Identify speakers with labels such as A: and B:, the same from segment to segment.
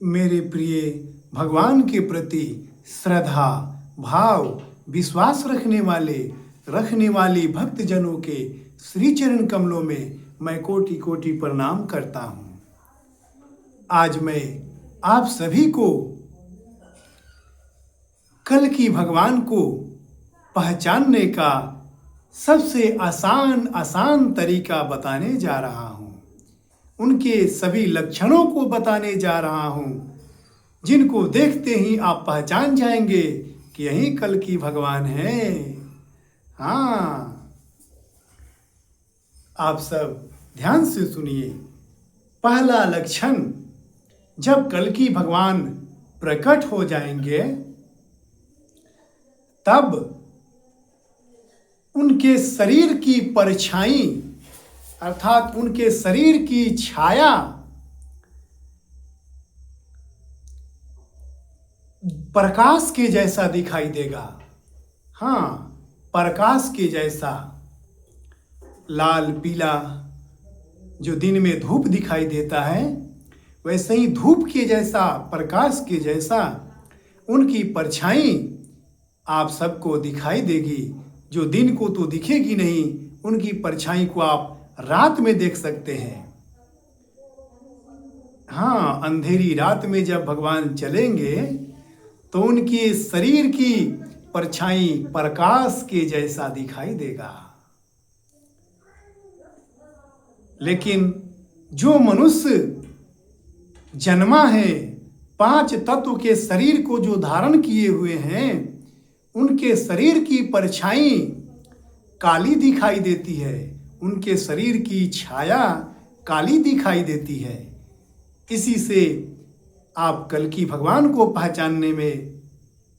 A: मेरे प्रिय भगवान के प्रति श्रद्धा, भाव, विश्वास रखने वाली भक्तजनों के श्री चरण कमलों में मैं कोटि कोटि प्रणाम करता हूँ। आज मैं आप सभी को कल की भगवान को पहचानने का सबसे आसान तरीका बताने जा रहा हूँ। उनके सभी लक्षणों को बताने जा रहा हूँ, जिनको देखते ही आप पहचान जाएंगे कि यही कल की भगवान है। हाँ, आप सब ध्यान से सुनिए। पहला लक्षण, जब कल की भगवान प्रकट हो जाएंगे तब उनके शरीर की परछाई अर्थात उनके शरीर की छाया प्रकाश के जैसा दिखाई देगा। हाँ, प्रकाश के जैसा, लाल पीला जो दिन में धूप दिखाई देता है, वैसे ही धूप के जैसा, प्रकाश के जैसा उनकी परछाई आप सबको दिखाई देगी। जो दिन को तो दिखेगी नहीं, उनकी परछाई को आप रात में देख सकते हैं। हाँ, अंधेरी रात में जब भगवान चलेंगे तो उनकी शरीर की परछाई प्रकाश के जैसा दिखाई देगा। लेकिन जो मनुष्य जन्मा है, 5 तत्व के शरीर को जो धारण किए हुए हैं, उनके शरीर की परछाई काली दिखाई देती है, उनके शरीर की छाया काली दिखाई देती है। इसी से आप कल की भगवान को पहचानने में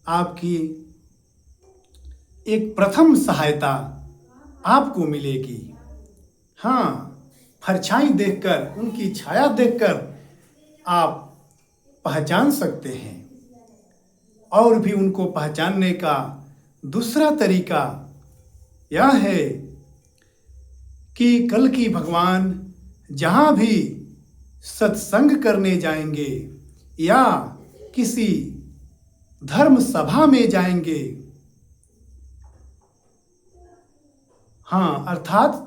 A: आपकी एक प्रथम सहायता आपको मिलेगी। हाँ, परछाई देखकर, उनकी छाया देखकर आप पहचान सकते हैं। और भी उनको पहचानने का दूसरा तरीका यह है कि कल की भगवान जहाँ भी सत्संग करने जाएंगे या किसी धर्म सभा में जाएंगे, हाँ, अर्थात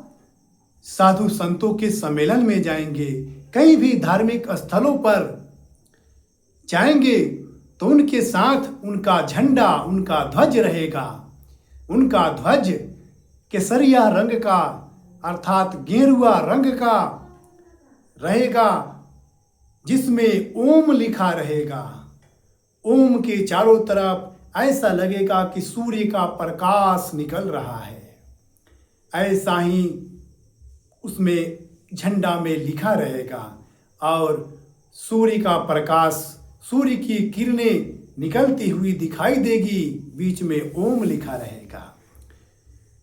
A: साधु संतों के सम्मेलन में जाएंगे, कई भी धार्मिक स्थलों पर जाएंगे, तो उनके साथ उनका झंडा, उनका ध्वज रहेगा। उनका ध्वज केसरिया रंग का अर्थात गेरुआ रंग का रहेगा, जिसमें ओम लिखा रहेगा। ओम के चारों तरफ ऐसा लगेगा कि सूर्य का प्रकाश निकल रहा है। ऐसा ही उसमें झंडा में लिखा रहेगा और सूर्य का प्रकाश, सूर्य की किरणें निकलती हुई दिखाई देगी, बीच में ओम लिखा रहेगा।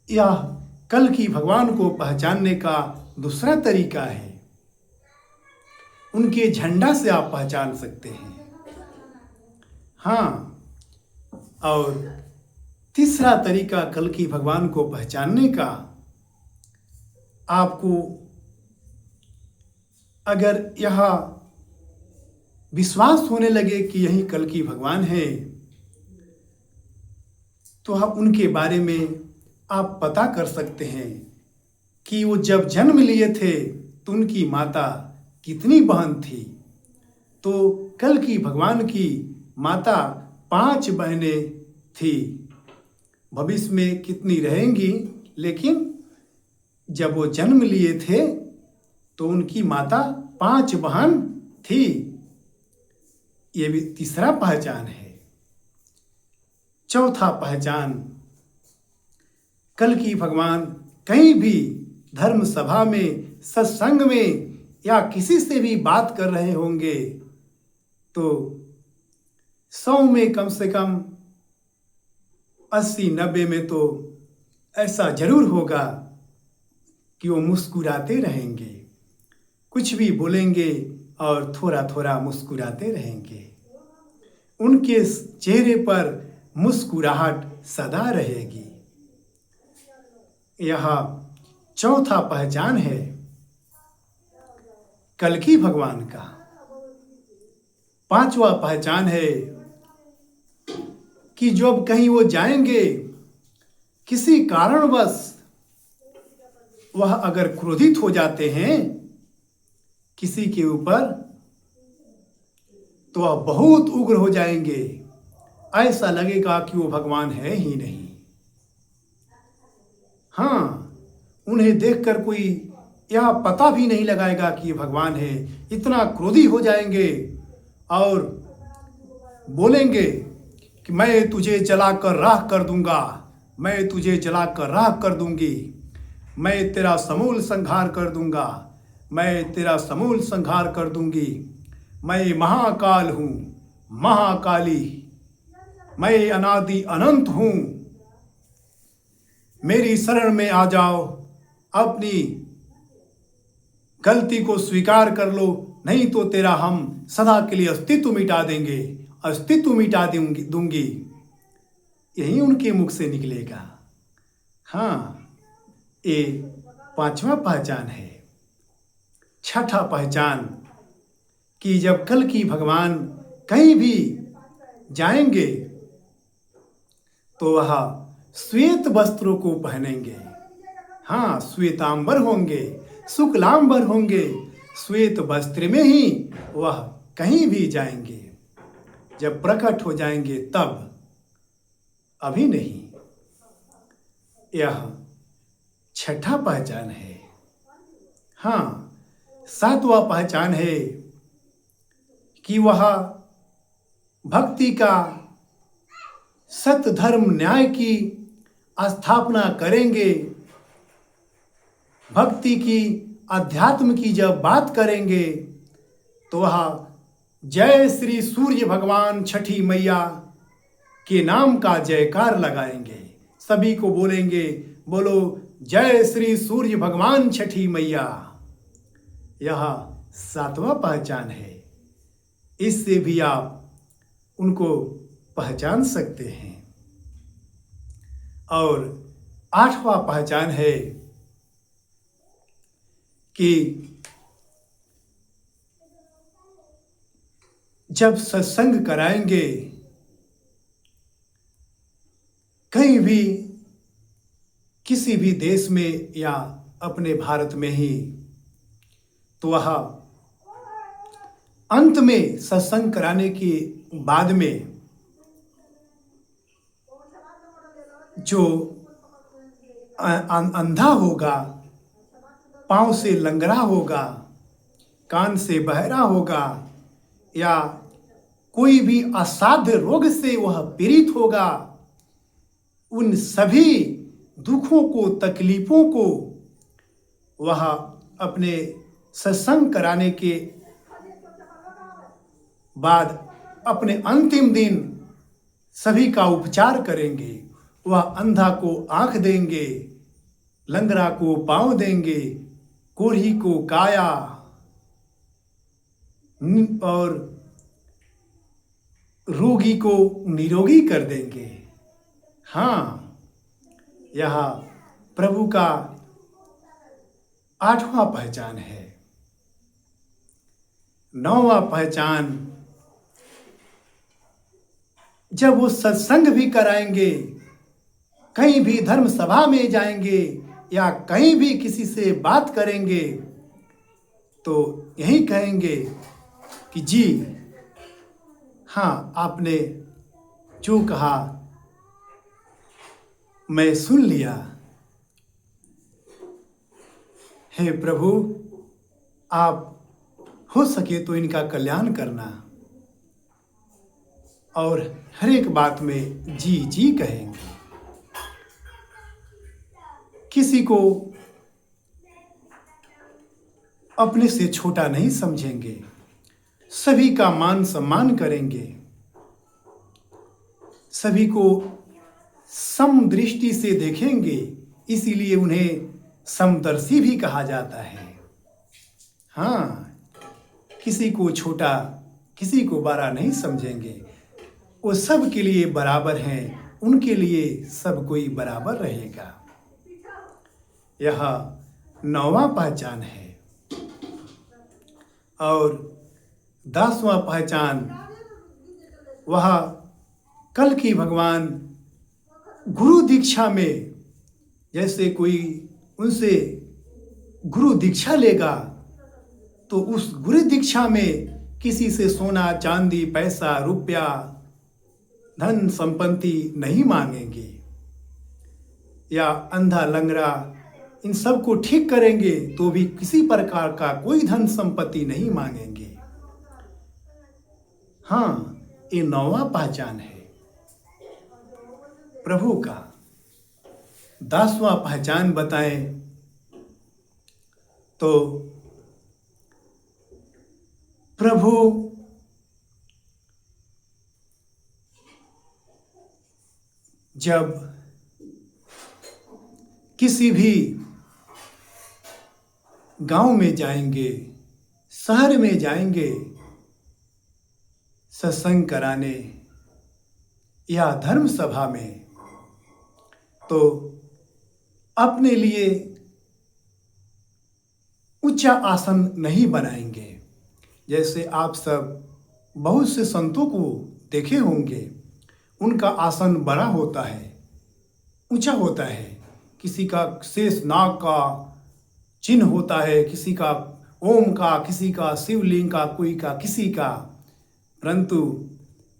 A: यह कल की भगवान को पहचानने का दूसरा तरीका है। उनके झंडा से आप पहचान सकते हैं। हाँ, और तीसरा तरीका कल की भगवान को पहचानने का, आपको अगर यह विश्वास होने लगे कि यही कल की भगवान है, तो आप उनके बारे में आप पता कर सकते हैं कि वो जब जन्म लिए थे तो उनकी माता कितनी बहन थी। तो कल की भगवान की माता 5 बहनें थी। भविष्य में कितनी रहेंगी, लेकिन जब वो जन्म लिए थे तो उनकी माता 5 बहन थी। ये भी तीसरा पहचान है। चौथा पहचान, कल की भगवान कहीं भी धर्म सभा में, सत्संग में या किसी से भी बात कर रहे होंगे तो 100 में कम से कम 80-90 में तो ऐसा जरूर होगा कि वो मुस्कुराते रहेंगे, कुछ भी बोलेंगे और थोड़ा थोड़ा मुस्कुराते रहेंगे। उनके चेहरे पर मुस्कुराहट सदा रहेगी। यह चौथा पहचान है कल की भगवान का। पांचवा पहचान है कि जब कहीं वो जाएंगे, किसी कारणवश वह अगर क्रोधित हो जाते हैं किसी के ऊपर, तो वह बहुत उग्र हो जाएंगे। ऐसा लगेगा कि वो भगवान है ही नहीं। हाँ, उन्हें देखकर कोई यह पता भी नहीं लगाएगा कि ये भगवान है। इतना क्रोधी हो जाएंगे और बोलेंगे कि मैं तुझे जलाकर राख कर दूंगा, मैं तुझे जलाकर राख कर दूंगी, मैं तेरा समूल संहार कर दूंगा, मैं तेरा समूल संहार कर दूंगी। मैं महाकाल हूँ, महाकाली, मैं अनादि अनंत हूँ। मेरी शरण में आ जाओ, अपनी गलती को स्वीकार कर लो, नहीं तो तेरा हम सदा के लिए अस्तित्व मिटा देंगे, अस्तित्व मिटा दूंगी। यही उनके मुख से निकलेगा। हाँ, ये पांचवा पहचान है। छठा पहचान कि जब कल की भगवान कहीं भी जाएंगे तो वह श्वेत वस्त्रों को पहनेंगे। हाँ, श्वेतांबर होंगे, शुक्लांबर होंगे, श्वेत वस्त्र में ही वह कहीं भी जाएंगे। जब प्रकट हो जाएंगे तब, अभी नहीं। यह छठा पहचान है। हाँ, सातवां पहचान है कि वह भक्ति का, सत्य धर्म न्याय की स्थापना करेंगे। भक्ति की, अध्यात्म की जब बात करेंगे तो वह जय श्री सूर्य भगवान छठी मैया के नाम का जयकार लगाएंगे। सभी को बोलेंगे, बोलो जय श्री सूर्य भगवान छठी मैया। यह सातवां पहचान है। इससे भी आप उनको पहचान सकते हैं। और आठवां पहचान है कि जब सत्संग कराएंगे कहीं भी, किसी भी देश में या अपने भारत में ही, तो वह अंत में सत्संग कराने के बाद में जो अंधा होगा, पांव से लंगड़ा होगा, कान से बहरा होगा, या कोई भी असाध्य रोग से वह पीड़ित होगा, उन सभी दुखों को, तकलीफों को वह अपने सत्संग कराने के बाद अपने अंतिम दिन सभी का उपचार करेंगे। वह अंधा को आंख देंगे, लंगड़ा को पांव देंगे, कोढ़ी को काया, और रोगी को निरोगी कर देंगे। हाँ, यह प्रभु का आठवां पहचान है। नौवां पहचान, जब वो सत्संग भी कराएंगे, कहीं भी धर्म सभा में जाएंगे या कहीं भी किसी से बात करेंगे, तो यही कहेंगे कि जी हाँ, आपने जो कहा मैं सुन लिया। हे प्रभु, आप हो सके तो इनका कल्याण करना। और हर एक बात में जी जी कहेंगे। किसी को अपने से छोटा नहीं समझेंगे, सभी का मान सम्मान करेंगे, सभी को समदृष्टि से देखेंगे। इसीलिए उन्हें समदर्शी भी कहा जाता है। हाँ, किसी को छोटा, किसी को बड़ा नहीं समझेंगे। वो सब के लिए बराबर हैं, उनके लिए सब कोई बराबर रहेगा। यह नौवां पहचान है। और 10वां पहचान, वह कल की भगवान गुरु दीक्षा में, जैसे कोई उनसे गुरु दीक्षा लेगा तो उस गुरु दीक्षा में किसी से सोना चांदी पैसा रुपया धन संपत्ति नहीं मांगेंगे, या अंधा लंगड़ा इन सब को ठीक करेंगे तो भी किसी प्रकार का कोई धन संपत्ति नहीं मांगेंगे। हाँ, ये 9वां पहचान है प्रभु का। 10वां पहचान बताएं तो प्रभु जब किसी भी गांव में जाएंगे, शहर में जाएंगे सत्संग कराने या धर्म सभा में, तो अपने लिए ऊंचा आसन नहीं बनाएंगे। जैसे आप सब बहुत से संतों को देखे होंगे, उनका आसन बड़ा होता है, ऊंचा होता है। किसी का शेष नाग का चिन्ह होता है, किसी का ओम का, किसी का शिवलिंग का, कोई का किसी का, परंतु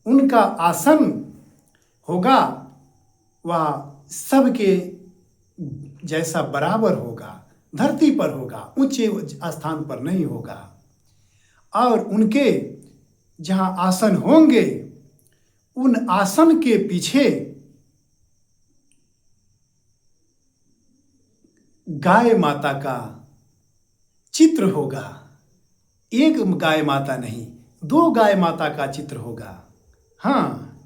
A: उनका आसन होगा वह सबके जैसा बराबर होगा, धरती पर होगा, ऊंचे स्थान पर नहीं होगा। और उनके जहाँ आसन होंगे उन आसन के पीछे गाय माता का चित्र होगा। एक गाय माता नहीं, 2 गाय माता का चित्र होगा। हाँ,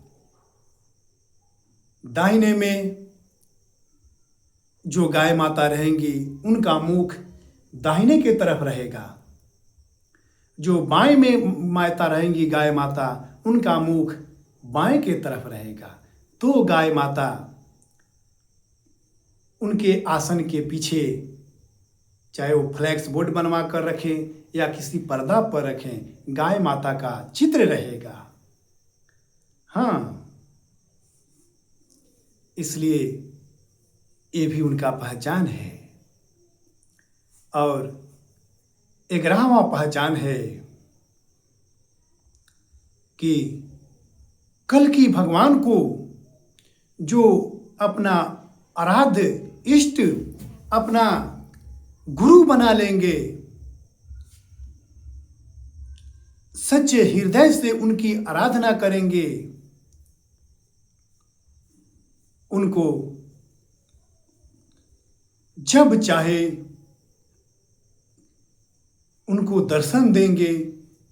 A: दाहिने में जो गाय माता रहेंगी उनका मुख दाहिने के तरफ रहेगा, जो बाएं में माता रहेंगी गाय माता, उनका मुख बाएं के तरफ रहेगा। 2 गाय माता उनके आसन के पीछे, चाहे वो फ्लैक्स बोर्ड बनवा कर रखें या किसी पर्दा पर रखें, गाय माता का चित्र रहेगा। हाँ, इसलिए ये भी उनका पहचान है। और 11वां पहचान है कि कल की भगवान को जो अपना आराध्य इष्ट, अपना गुरु बना लेंगे, सच्चे हृदय से उनकी आराधना करेंगे, उनको जब चाहे उनको दर्शन देंगे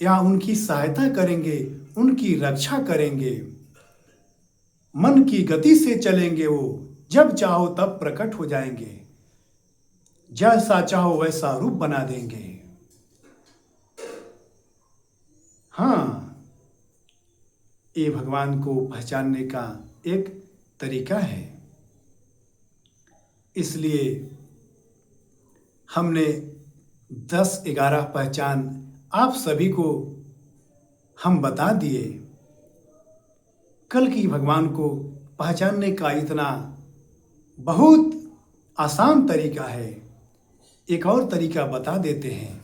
A: या उनकी सहायता करेंगे, उनकी रक्षा करेंगे, मन की गति से चलेंगे। वो जब चाहो तब प्रकट हो जाएंगे, जैसा चाहो वैसा रूप बना देंगे। हाँ, ये भगवान को पहचानने का एक तरीका है। इसलिए हमने 10-11 पहचान आप सभी को हम बता दिए। कल की भगवान को पहचानने का इतना बहुत आसान तरीका है। एक और तरीका बता देते हैं,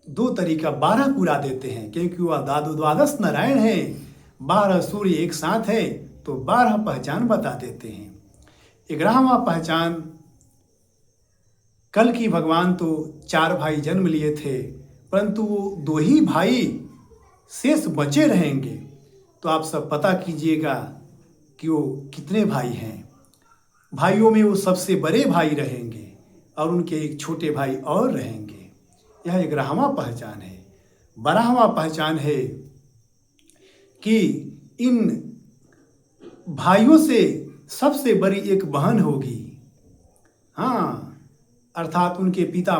A: 2 तरीका 12 पूरा देते हैं, क्योंकि वह द्वादश नारायण हैं, 12 सूर्य एक साथ है, तो 12 पहचान बता देते हैं। 11वां पहचान, कल की भगवान तो 4 भाई जन्म लिए थे, परंतु वो 2 ही भाई शेष बचे रहेंगे। तो आप सब पता कीजिएगा कि वो कितने भाई हैं। भाइयों में वो सबसे बड़े भाई रहेंगे और उनके एक छोटे भाई और रहेंगे। यह 11वां पहचान है। 12वां पहचान है कि इन भाइयों से सबसे बड़ी एक बहन होगी। हाँ, अर्थात उनके पिता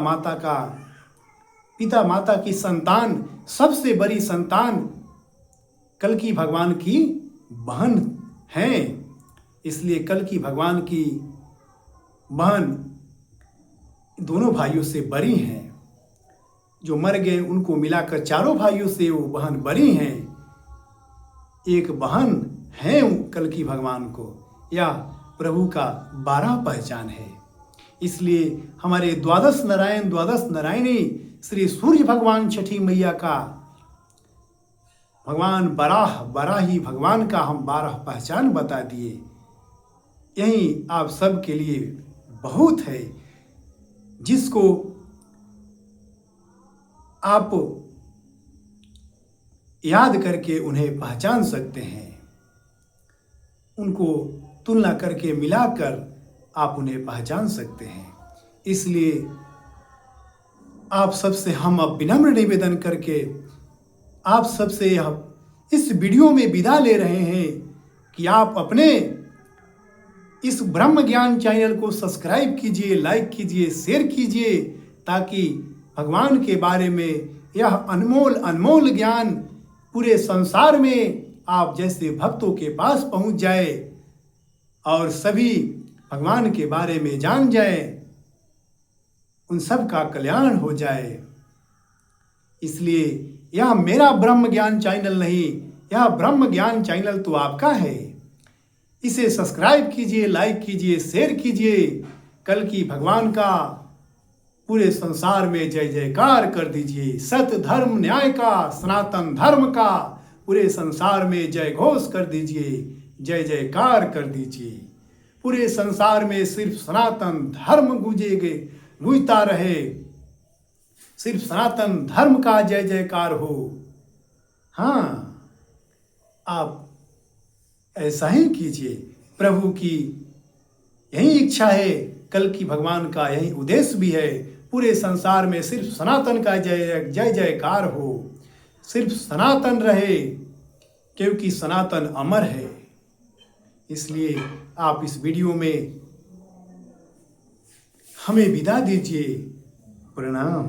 A: माता की संतान, सबसे बड़ी संतान कल की भगवान की बहन हैं। इसलिए कल की भगवान की बहन दोनों भाइयों से बड़ी हैं। जो मर गए उनको मिलाकर चारों भाइयों से वो बहन बड़ी हैं। एक बहन है कल्कि भगवान को, या प्रभु का 12 पहचान है। इसलिए हमारे द्वादश नारायणी श्री सूर्य भगवान छठी मैया का, भगवान बराही भगवान का हम 12 पहचान बता दिए। यही आप सब के लिए बहुत है, जिसको आप याद करके उन्हें पहचान सकते हैं। उनको तुलना करके मिलाकर आप उन्हें पहचान सकते हैं। इसलिए आप सबसे हम अब विनम्र निवेदन करके आप सबसे इस वीडियो में विदा ले रहे हैं कि आप अपने इस ब्रह्म ज्ञान चैनल को सब्सक्राइब कीजिए, लाइक कीजिए, शेयर कीजिए, ताकि भगवान के बारे में यह अनमोल ज्ञान पूरे संसार में आप जैसे भक्तों के पास पहुंच जाए और सभी भगवान के बारे में जान जाए, उन सब का कल्याण हो जाए। इसलिए यह मेरा ब्रह्म ज्ञान चैनल नहीं, यह ब्रह्म ज्ञान चैनल तो आपका है। इसे सब्सक्राइब कीजिए, लाइक कीजिए, शेयर कीजिए। कल की भगवान का पूरे संसार में जय जयकार कर दीजिए। सत्य धर्म न्याय का, सनातन धर्म का पूरे संसार में जय घोष कर दीजिए, जय जयकार कर दीजिए। पूरे संसार में सिर्फ सनातन धर्म गूंजता रहे, सिर्फ सनातन धर्म का जय जयकार हो। हाँ, आप ऐसा ही कीजिए। प्रभु की यही इच्छा है, कल की भगवान का यही उद्देश्य भी है। पूरे संसार में सिर्फ सनातन का जय जयकार हो, सिर्फ सनातन रहे, क्योंकि सनातन अमर है। इसलिए आप इस वीडियो में हमें विदा दीजिए। प्रणाम।